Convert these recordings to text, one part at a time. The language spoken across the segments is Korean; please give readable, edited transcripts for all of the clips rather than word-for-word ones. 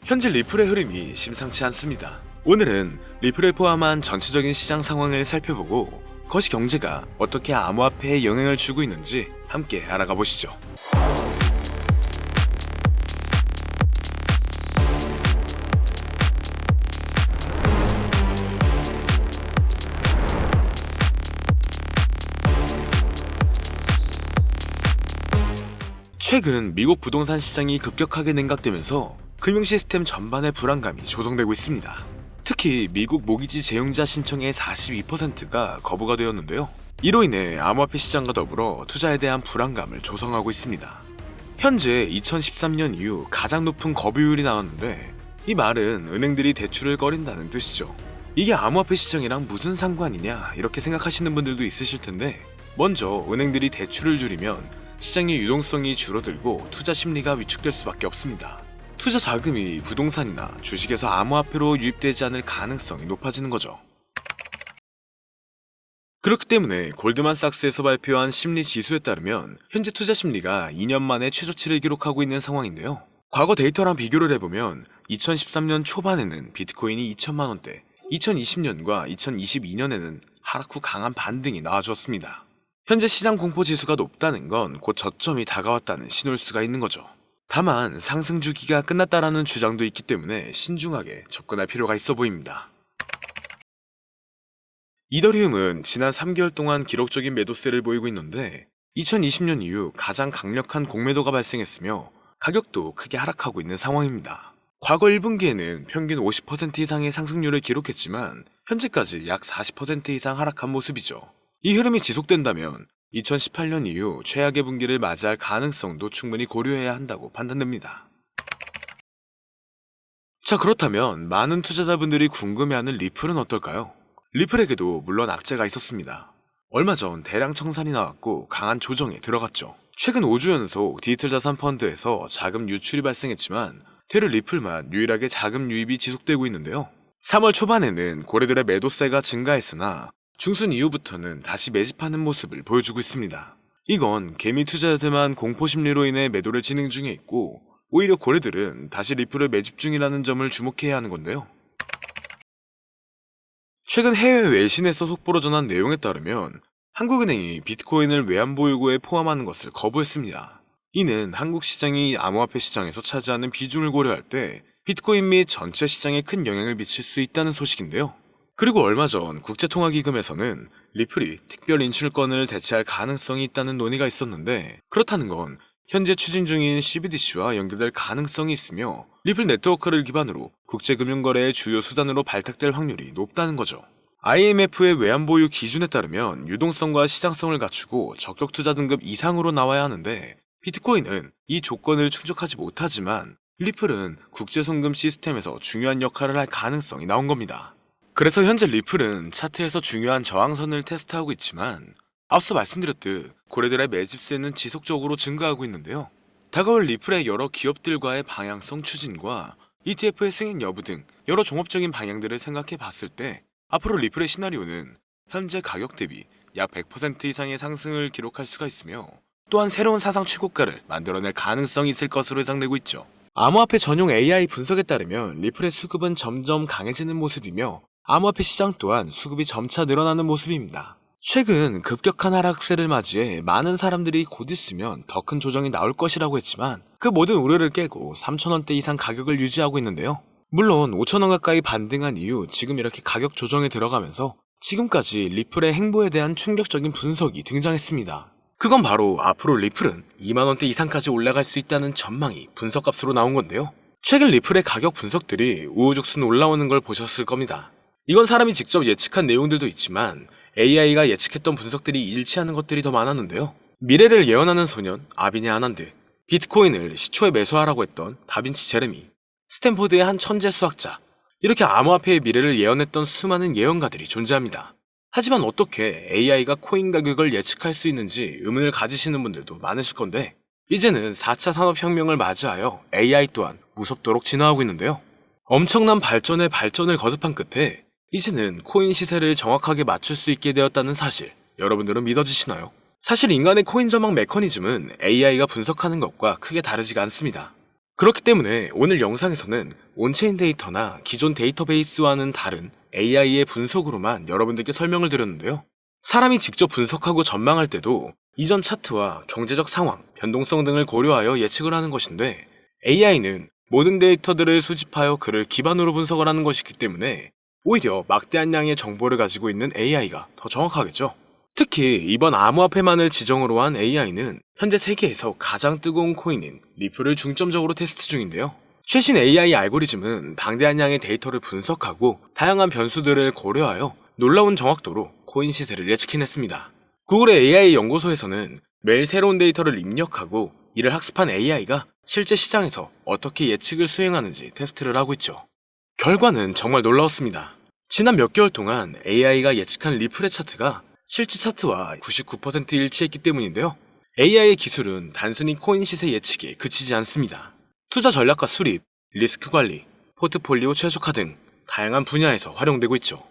현재 리플의 흐름이 심상치 않습니다. 오늘은 리플을 포함한 전체적인 시장 상황을 살펴보고 거시경제가 어떻게 암호화폐에 영향을 주고 있는지 함께 알아가 보시죠. 최근 미국 부동산 시장이 급격하게 냉각되면서 금융 시스템 전반의 불안감이 조성되고 있습니다. 특히 미국 모기지 제휴자 신청의 42%가 거부가 되었는데요. 이로 인해 암호화폐 시장과 더불어 투자에 대한 불안감을 조성하고 있습니다. 현재 2013년 이후 가장 높은 거부율이 나왔는데 이 말은 은행들이 대출을 꺼린다는 뜻이죠. 이게 암호화폐 시장이랑 무슨 상관이냐 이렇게 생각하시는 분들도 있으실 텐데, 먼저 은행들이 대출을 줄이면 시장의 유동성이 줄어들고 투자 심리가 위축될 수밖에 없습니다. 투자 자금이 부동산이나 주식에서 암호화폐로 유입되지 않을 가능성이 높아지는 거죠. 그렇기 때문에 골드만삭스에서 발표한 심리 지수에 따르면 현재 투자 심리가 2년 만에 최저치를 기록하고 있는 상황인데요. 과거 데이터랑 비교를 해보면 2013년 초반에는 비트코인이 2천만 원대, 2020년과 2022년에는 하락 후 강한 반등이 나와주었습니다. 현재 시장 공포 지수가 높다는 건 곧 저점이 다가왔다는 신호일 수가 있는 거죠. 다만 상승 주기가 끝났다라는 주장도 있기 때문에 신중하게 접근할 필요가 있어 보입니다. 이더리움은 지난 3개월 동안 기록적인 매도세를 보이고 있는데 2020년 이후 가장 강력한 공매도가 발생했으며 가격도 크게 하락하고 있는 상황입니다. 과거 1분기에는 평균 50% 이상의 상승률을 기록했지만 현재까지 약 40% 이상 하락한 모습이죠. 이 흐름이 지속된다면 2018년 이후 최악의 분기를 맞이할 가능성도 충분히 고려해야 한다고 판단됩니다. 자, 그렇다면 많은 투자자분들이 궁금해하는 리플은 어떨까요? 리플에게도 물론 악재가 있었습니다. 얼마 전 대량 청산이 나왔고 강한 조정에 들어갔죠. 최근 5주 연속 디지털 자산 펀드에서 자금 유출이 발생했지만 되려 리플만 유일하게 자금 유입이 지속되고 있는데요. 3월 초반에는 고래들의 매도세가 증가했으나 중순 이후부터는 다시 매집하는 모습을 보여주고 있습니다. 이건 개미 투자자들만 공포심리로 인해 매도를 진행 중에 있고 오히려 고래들은 다시 리플을 매집 중이라는 점을 주목해야 하는 건데요. 최근 해외 외신에서 속보로 전한 내용에 따르면 한국은행이 비트코인을 외환보유고에 포함하는 것을 거부했습니다. 이는 한국 시장이 암호화폐 시장에서 차지하는 비중을 고려할 때 비트코인 및 전체 시장에 큰 영향을 미칠 수 있다는 소식인데요. 그리고 얼마 전 국제통화기금에서는 리플이 특별 인출권을 대체할 가능성이 있다는 논의가 있었는데, 그렇다는 건 현재 추진 중인 CBDC와 연결될 가능성이 있으며 리플 네트워크를 기반으로 국제금융거래의 주요 수단으로 발탁될 확률이 높다는 거죠. IMF의 외환보유 기준에 따르면 유동성과 시장성을 갖추고 적격투자 등급 이상으로 나와야 하는데 비트코인은 이 조건을 충족하지 못하지만 리플은 국제송금 시스템에서 중요한 역할을 할 가능성이 나온 겁니다. 그래서 현재 리플은 차트에서 중요한 저항선을 테스트하고 있지만 앞서 말씀드렸듯 고래들의 매집세는 지속적으로 증가하고 있는데요. 다가올 리플의 여러 기업들과의 방향성 추진과 ETF의 승인 여부 등 여러 종합적인 방향들을 생각해 봤을 때 앞으로 리플의 시나리오는 현재 가격 대비 약 100% 이상의 상승을 기록할 수가 있으며 또한 새로운 사상 최고가를 만들어낼 가능성이 있을 것으로 예상되고 있죠. 암호화폐 전용 AI 분석에 따르면 리플의 수급은 점점 강해지는 모습이며 암호화폐 시장 또한 수급이 점차 늘어나는 모습입니다. 최근 급격한 하락세를 맞이해 많은 사람들이 곧 있으면 더 큰 조정이 나올 것이라고 했지만 그 모든 우려를 깨고 3,000원대 이상 가격을 유지하고 있는데요. 물론 5,000원 가까이 반등한 이후 지금 이렇게 가격 조정에 들어가면서 지금까지 리플의 행보에 대한 충격적인 분석이 등장했습니다. 그건 바로 앞으로 리플은 2만원대 이상까지 올라갈 수 있다는 전망이 분석값으로 나온 건데요. 최근 리플의 가격 분석들이 우후죽순 올라오는 걸 보셨을 겁니다. 이건 사람이 직접 예측한 내용들도 있지만 AI가 예측했던 분석들이 일치하는 것들이 더 많았는데요. 미래를 예언하는 소년 아비네 아난드, 비트코인을 시초에 매수하라고 했던 다빈치 제레미, 스탠포드의 한 천재 수학자, 이렇게 암호화폐의 미래를 예언했던 수많은 예언가들이 존재합니다. 하지만 어떻게 AI가 코인 가격을 예측할 수 있는지 의문을 가지시는 분들도 많으실 건데, 이제는 4차 산업혁명을 맞이하여 AI 또한 무섭도록 진화하고 있는데요. 엄청난 발전에 발전을 거듭한 끝에 이제는 코인 시세를 정확하게 맞출 수 있게 되었다는 사실, 여러분들은 믿어지시나요? 사실 인간의 코인 전망 메커니즘은 AI가 분석하는 것과 크게 다르지가 않습니다. 그렇기 때문에 오늘 영상에서는 온체인 데이터나 기존 데이터베이스와는 다른 AI의 분석으로만 여러분들께 설명을 드렸는데요. 사람이 직접 분석하고 전망할 때도 이전 차트와 경제적 상황, 변동성 등을 고려하여 예측을 하는 것인데, AI는 모든 데이터들을 수집하여 그를 기반으로 분석을 하는 것이기 때문에 오히려 막대한 양의 정보를 가지고 있는 AI가 더 정확하겠죠. 특히 이번 암호화폐만을 지정으로 한 AI는 현재 세계에서 가장 뜨거운 코인인 리플을 중점적으로 테스트 중인데요. 최신 AI 알고리즘은 방대한 양의 데이터를 분석하고 다양한 변수들을 고려하여 놀라운 정확도로 코인 시세를 예측해냈습니다. 구글의 AI 연구소에서는 매일 새로운 데이터를 입력하고 이를 학습한 AI가 실제 시장에서 어떻게 예측을 수행하는지 테스트를 하고 있죠. 결과는 정말 놀라웠습니다. 지난 몇 개월 동안 AI가 예측한 리플의 차트가 실제 차트와 99% 일치했기 때문인데요. AI의 기술은 단순히 코인 시세 예측에 그치지 않습니다. 투자 전략과 수립, 리스크 관리, 포트폴리오 최적화 등 다양한 분야에서 활용되고 있죠.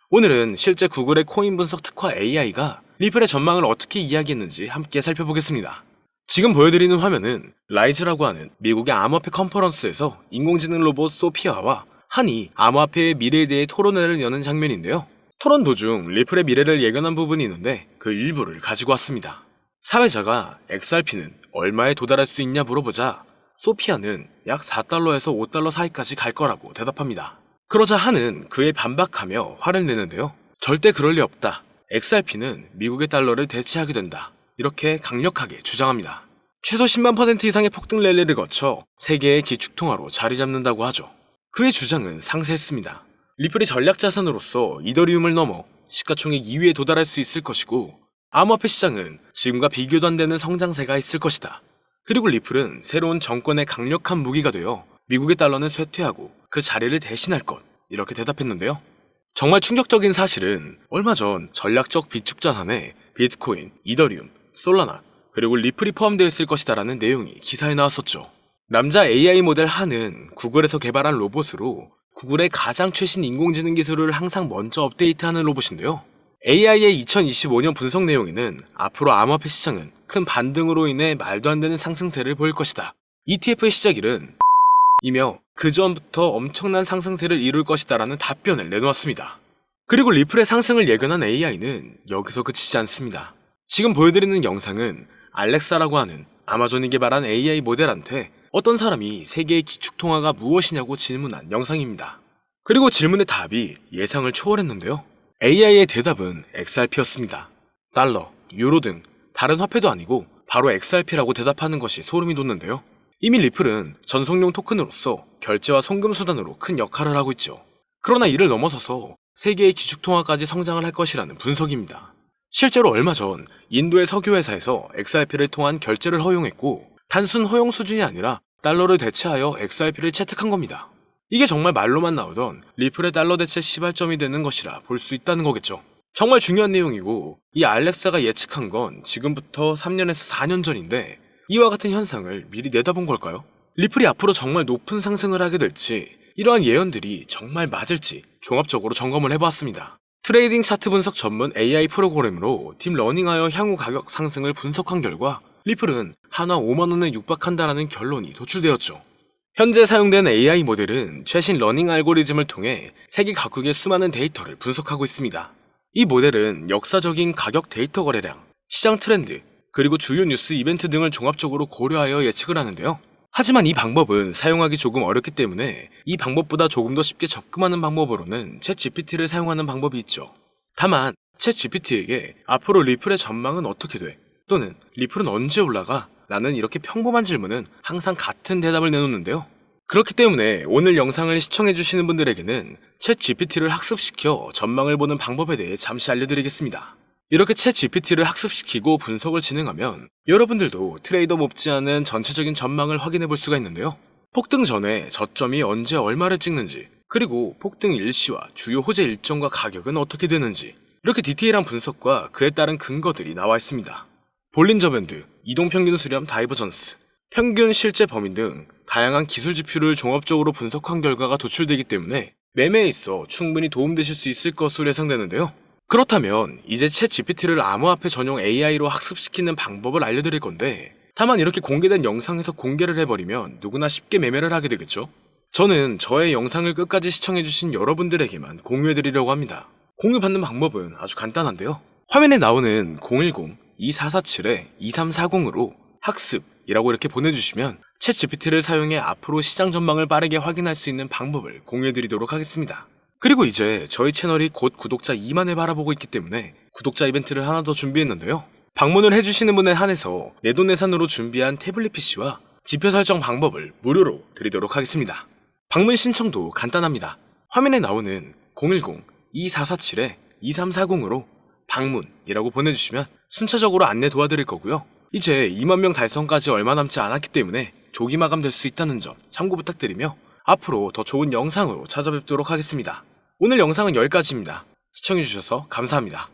오늘은 실제 구글의 코인 분석 특화 AI가 리플의 전망을 어떻게 이야기했는지 함께 살펴보겠습니다. 지금 보여드리는 화면은 라이즈라고 하는 미국의 암호화폐 컨퍼런스에서 인공지능 로봇 소피아와 한이 암호화폐의 미래에 대해 토론회를 여는 장면인데요. 토론 도중 리플의 미래를 예견한 부분이 있는데 그 일부를 가지고 왔습니다. 사회자가 XRP는 얼마에 도달할 수 있냐 물어보자 소피아는 약 4달러에서 5달러 사이까지 갈 거라고 대답합니다. 그러자 한은 그에 반박하며 화를 내는데요. 절대 그럴 리 없다. XRP는 미국의 달러를 대체하게 된다. 이렇게 강력하게 주장합니다. 최소 10만% 이상의 폭등 랠리를 거쳐 세계의 기축통화로 자리 잡는다고 하죠. 그의 주장은 상세했습니다. 리플이 전략 자산으로서 이더리움을 넘어 시가총액 2위에 도달할 수 있을 것이고, 암호화폐 시장은 지금과 비교도 안 되는 성장세가 있을 것이다. 그리고 리플은 새로운 정권의 강력한 무기가 되어 미국의 달러는 쇠퇴하고 그 자리를 대신할 것, 이렇게 대답했는데요. 정말 충격적인 사실은 얼마 전 전략적 비축 자산에 비트코인, 이더리움, 솔라나, 그리고 리플이 포함되어 있을 것이다라는 내용이 기사에 나왔었죠. 남자 AI 모델 한은 구글에서 개발한 로봇으로 구글의 가장 최신 인공지능 기술을 항상 먼저 업데이트하는 로봇인데요. AI의 2025년 분석 내용에는 앞으로 암호화폐 시장은 큰 반등으로 인해 말도 안 되는 상승세를 보일 것이다. ETF의 시작일은 이며 그 전부터 엄청난 상승세를 이룰 것이다라는 답변을 내놓았습니다. 그리고 리플의 상승을 예견한 AI는 여기서 그치지 않습니다. 지금 보여드리는 영상은 알렉사라고 하는 아마존이 개발한 AI 모델한테 어떤 사람이 세계의 기축통화가 무엇이냐고 질문한 영상입니다. 그리고 질문의 답이 예상을 초월했는데요. AI의 대답은 XRP였습니다. 달러, 유로 등 다른 화폐도 아니고 바로 XRP라고 대답하는 것이 소름이 돋는데요. 이미 리플은 전송용 토큰으로서 결제와 송금 수단으로 큰 역할을 하고 있죠. 그러나 이를 넘어서서 세계의 기축통화까지 성장을 할 것이라는 분석입니다. 실제로 얼마 전 인도의 석유회사에서 XRP를 통한 결제를 허용했고, 단순 허용 수준이 아니라 달러를 대체하여 XRP를 채택한 겁니다. 이게 정말 말로만 나오던 리플의 달러 대체 시발점이 되는 것이라 볼 수 있다는 거겠죠. 정말 중요한 내용이고, 이 알렉사가 예측한 건 지금부터 3년에서 4년 전인데 이와 같은 현상을 미리 내다본 걸까요? 리플이 앞으로 정말 높은 상승을 하게 될지, 이러한 예언들이 정말 맞을지 종합적으로 점검을 해보았습니다. 트레이딩 차트 분석 전문 AI 프로그램으로 딥러닝하여 향후 가격 상승을 분석한 결과 리플은 한화 5만원에 육박한다라는 결론이 도출되었죠. 현재 사용된 AI 모델은 최신 러닝 알고리즘을 통해 세계 각국의 수많은 데이터를 분석하고 있습니다. 이 모델은 역사적인 가격 데이터 거래량, 시장 트렌드, 그리고 주요 뉴스 이벤트 등을 종합적으로 고려하여 예측을 하는데요. 하지만 이 방법은 사용하기 조금 어렵기 때문에 이 방법보다 조금 더 쉽게 접근하는 방법으로는 챗GPT를 사용하는 방법이 있죠. 다만 챗GPT에게 앞으로 리플의 전망은 어떻게 돼? 또는 리플은 언제 올라가? 라는 이렇게 평범한 질문은 항상 같은 대답을 내놓는데요. 그렇기 때문에 오늘 영상을 시청해주시는 분들에게는 챗GPT를 학습시켜 전망을 보는 방법에 대해 잠시 알려드리겠습니다. 이렇게 챗GPT를 학습시키고 분석을 진행하면 여러분들도 트레이더 못지않은 전체적인 전망을 확인해 볼 수가 있는데요. 폭등 전에 저점이 언제 얼마를 찍는지, 그리고 폭등 일시와 주요 호재 일정과 가격은 어떻게 되는지, 이렇게 디테일한 분석과 그에 따른 근거들이 나와 있습니다. 볼린저 밴드, 이동평균 수렴 다이버전스, 평균 실제 범위 등 다양한 기술 지표를 종합적으로 분석한 결과가 도출되기 때문에 매매에 있어 충분히 도움되실 수 있을 것으로 예상되는데요. 그렇다면 이제 챗GPT를 암호화폐 전용 AI로 학습시키는 방법을 알려드릴 건데, 다만 이렇게 공개된 영상에서 공개를 해버리면 누구나 쉽게 매매를 하게 되겠죠? 저는 저의 영상을 끝까지 시청해주신 여러분들에게만 공유해드리려고 합니다. 공유받는 방법은 아주 간단한데요. 화면에 나오는 010-2447-2340으로 학습이라고 이렇게 보내주시면 챗 GPT를 사용해 앞으로 시장 전망을 빠르게 확인할 수 있는 방법을 공유해드리도록 하겠습니다. 그리고 이제 저희 채널이 곧 구독자 2만을 바라보고 있기 때문에 구독자 이벤트를 하나 더 준비했는데요. 방문을 해주시는 분에 한해서 내돈내산으로 준비한 태블릿 PC와 지표 설정 방법을 무료로 드리도록 하겠습니다. 방문 신청도 간단합니다. 화면에 나오는 010-2447-2340으로 방문이라고 보내주시면 순차적으로 안내 도와드릴 거고요. 이제 2만 명 달성까지 얼마 남지 않았기 때문에 조기 마감될 수 있다는 점 참고 부탁드리며 앞으로 더 좋은 영상으로 찾아뵙도록 하겠습니다. 오늘 영상은 여기까지입니다. 시청해주셔서 감사합니다.